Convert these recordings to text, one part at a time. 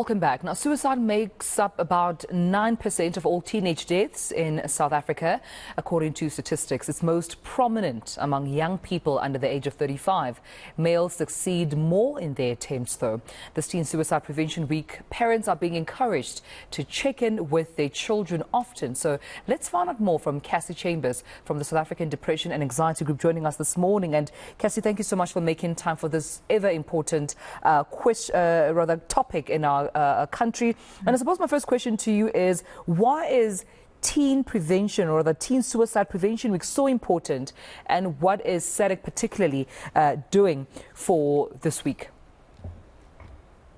Welcome back. Now, suicide makes up about 9% of all teenage deaths in South Africa, according to statistics. It's most prominent among young people under the age of 35. Males succeed more in their attempts, though. This Teen Suicide Prevention Week, parents are being encouraged to check in with their children often. So let's find out more from Cassey Chambers from the South African Depression and Anxiety Group joining us this morning. And Cassey, thank you so much for making time for this ever important topic in our country. And I suppose my first question to you is, why is teen prevention or the Teen Suicide Prevention Week so important, and what is SADAG particularly doing for this week?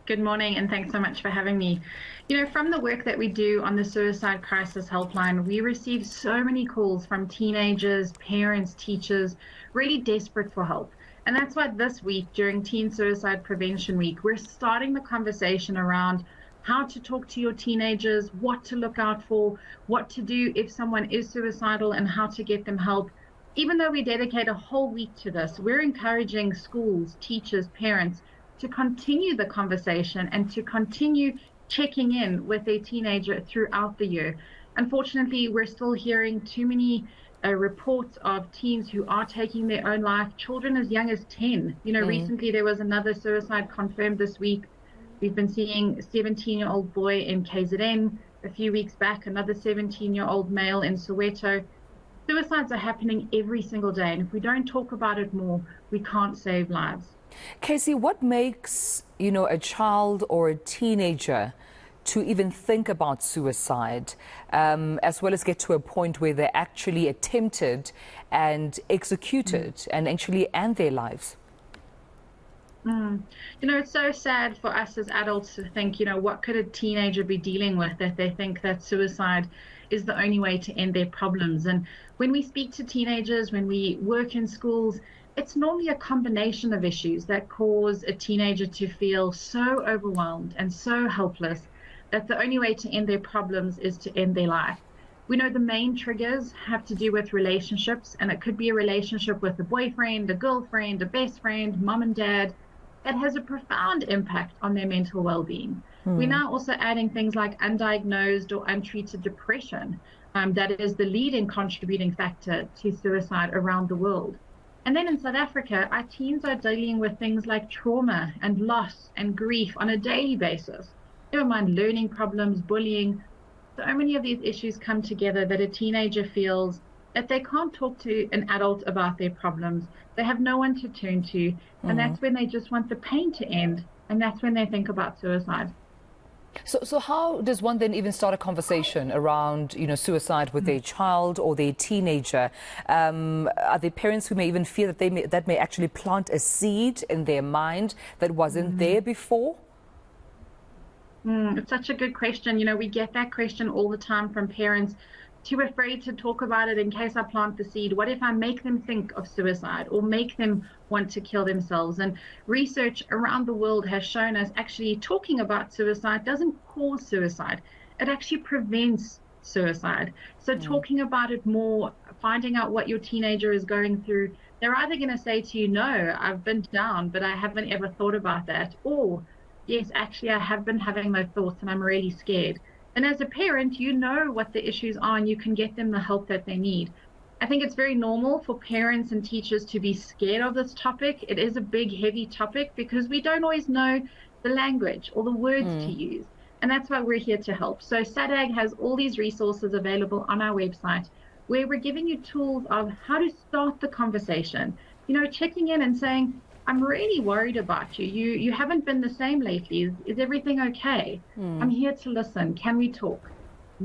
Good morning, and thanks so much for having me. You know, from the work that we do on the Suicide Crisis Helpline, we receive so many calls from teenagers, parents, teachers, really desperate for help. And that's why this week, during Teen Suicide Prevention Week, we're starting the conversation around how to talk to your teenagers, what to look out for, what to do if someone is suicidal, and how to get them help. Even though we dedicate a whole week to this, we're encouraging schools, teachers, parents to continue the conversation and to continue checking in with their teenager throughout the year. Unfortunately, we're still hearing too many reports of teens who are taking their own life, children as young as 10. You know, recently there was another suicide confirmed this week. We've been seeing a 17-year-old boy in KZN. A few weeks back, another 17-year-old male in Soweto. Suicides are happening every single day, and if we don't talk about it more, we can't save lives. Cassey, what makes, a child or a teenager to even think about suicide, as well as get to a point where they actually attempted and executed and actually end their lives? You know, it's so sad for us as adults to think, what could a teenager be dealing with, that they think that suicide is the only way to end their problems. And when we speak to teenagers, when we work in schools, it's normally a combination of issues that cause a teenager to feel so overwhelmed and so helpless that the only way to end their problems is to end their life. We know the main triggers have to do with relationships, and it could be a relationship with a boyfriend, a girlfriend, a best friend, mom and dad, that has a profound impact on their mental well-being. We're now also adding things like undiagnosed or untreated depression. That is the leading contributing factor to suicide around the world. And then in South Africa, our teens are dealing with things like trauma and loss and grief on a daily basis. Never mind learning problems, bullying. So many of these issues come together that a teenager feels that they can't talk to an adult about their problems. They have no one to turn to. And that's when they just want the pain to end. And that's when they think about suicide. So how does one then even start a conversation around, suicide with their child or their teenager? Are there parents who may even fear that that may actually plant a seed in their mind that wasn't there before? It's such a good question. We get that question all the time from parents, too afraid to talk about it in case I plant the seed. What if I make them think of suicide or make them want to kill themselves? And research around the world has shown us actually talking about suicide doesn't cause suicide. It actually prevents suicide. So talking about it more, finding out what your teenager is going through, they're either going to say to you, no, I've been down, but I haven't ever thought about that. Or, yes, actually, I have been having those thoughts and I'm really scared. And as a parent, you know what the issues are and you can get them the help that they need. I think it's very normal for parents and teachers to be scared of this topic. It is a big, heavy topic because we don't always know the language or the words to use. And that's why we're here to help. So SADAG has all these resources available on our website where we're giving you tools of how to start the conversation. Checking in and saying, I'm really worried about you. You haven't been the same lately. Is everything okay? I'm here to listen. Can we talk?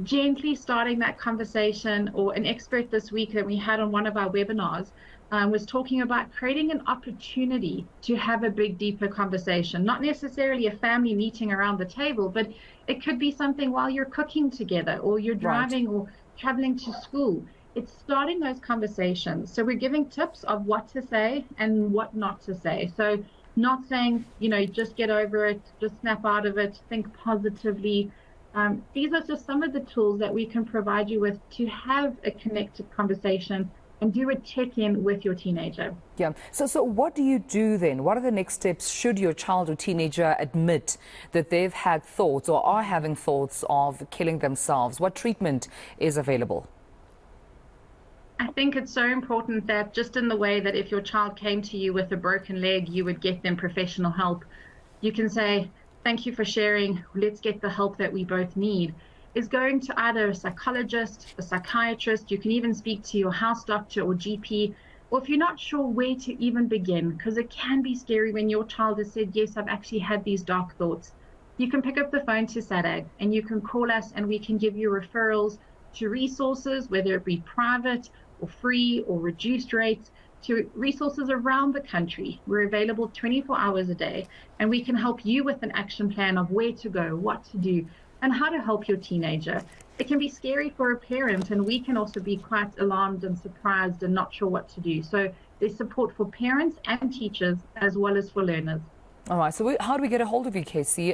Gently starting that conversation. Or an expert this week that we had on one of our webinars was talking about creating an opportunity to have a big, deeper conversation. Not necessarily a family meeting around the table, but it could be something while you're cooking together or you're driving or traveling to school. It's starting those conversations. So we're giving tips of what to say and what not to say. So not saying, just get over it, just snap out of it, think positively. These are just some of the tools that we can provide you with to have a connected conversation and do a check-in with your teenager. Yeah. So what do you do then? What are the next steps should your child or teenager admit that they've had thoughts or are having thoughts of killing themselves? What treatment is available? I think it's so important that just in the way that if your child came to you with a broken leg, you would get them professional help. You can say, thank you for sharing, let's get the help that we both need. Is going to either a psychologist, a psychiatrist, you can even speak to your house doctor or GP, or if you're not sure where to even begin, because it can be scary when your child has said, yes, I've actually had these dark thoughts. You can pick up the phone to SADAG and you can call us and we can give you referrals to resources, whether it be private or free or reduced rates, to resources around the country. We're available 24 hours a day, and we can help you with an action plan of where to go, what to do, and how to help your teenager. It can be scary for a parent, and we can also be quite alarmed and surprised and not sure what to do. So there's support for parents and teachers as well as for learners. All right, so how do we get a hold of you, Cassey,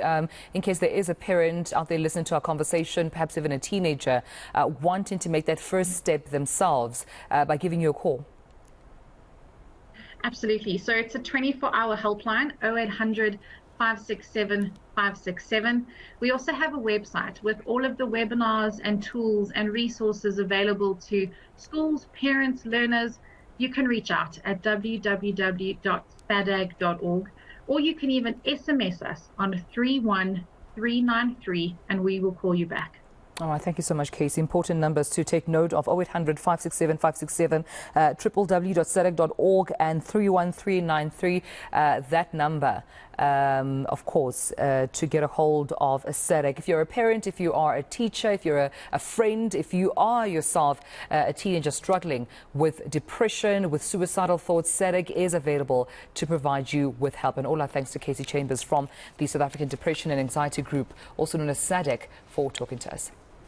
in case there is a parent out there listening to our conversation, perhaps even a teenager, wanting to make that first step themselves by giving you a call? Absolutely. So it's a 24-hour helpline, 0800 567 567. We also have a website with all of the webinars and tools and resources available to schools, parents, learners. You can reach out at www.sadag.org. Or you can even SMS us on 31393 and we will call you back. All right, thank you so much, Cassey. Important numbers to take note of: 0800 567 567, www.sadag.org, and 31393. That number, of course, to get a hold of a SADAG. If you're a parent, if you are a teacher, if you're a friend, if you are yourself a teenager struggling with depression, with suicidal thoughts, SADAG is available to provide you with help. And all our thanks to Cassey Chambers from the South African Depression and Anxiety Group, also known as SADAG, for talking to us.